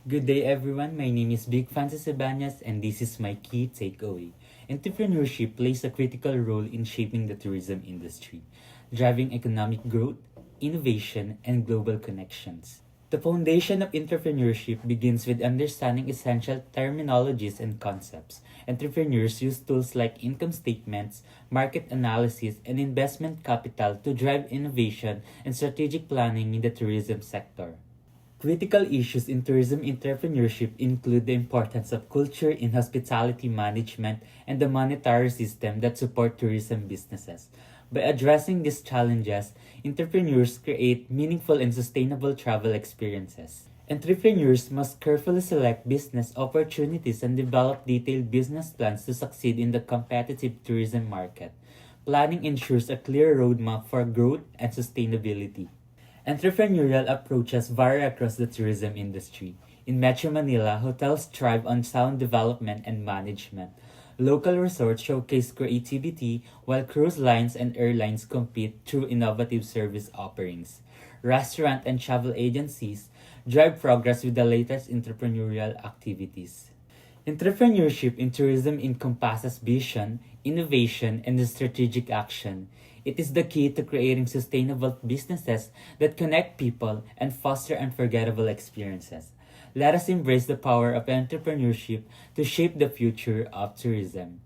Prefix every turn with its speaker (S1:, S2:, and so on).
S1: Good day, everyone. My name is Big Francis Ibanez, and this is my key takeaway. Entrepreneurship plays a critical role in shaping the tourism industry, driving economic growth, innovation, and global connections. The foundation of entrepreneurship begins with understanding essential terminologies and concepts. Entrepreneurs use tools like income statements, market analysis, and investment capital to drive innovation and strategic planning in the tourism sector. Critical issues in tourism entrepreneurship include the importance of culture in hospitality management and the monetary system that support tourism businesses. By addressing these challenges, entrepreneurs create meaningful and sustainable travel experiences. Entrepreneurs must carefully select business opportunities and develop detailed business plans to succeed in the competitive tourism market. Planning ensures a clear roadmap for growth and sustainability. Entrepreneurial approaches vary across the tourism industry. In Metro Manila, hotels thrive on sound development and management. Local resorts showcase creativity, while cruise lines and airlines compete through innovative service offerings. Restaurant and travel agencies drive progress with the latest entrepreneurial activities. Entrepreneurship in tourism encompasses vision, innovation, and strategic action. It is the key to creating sustainable businesses that connect people and foster unforgettable experiences. Let us embrace the power of entrepreneurship to shape the future of tourism.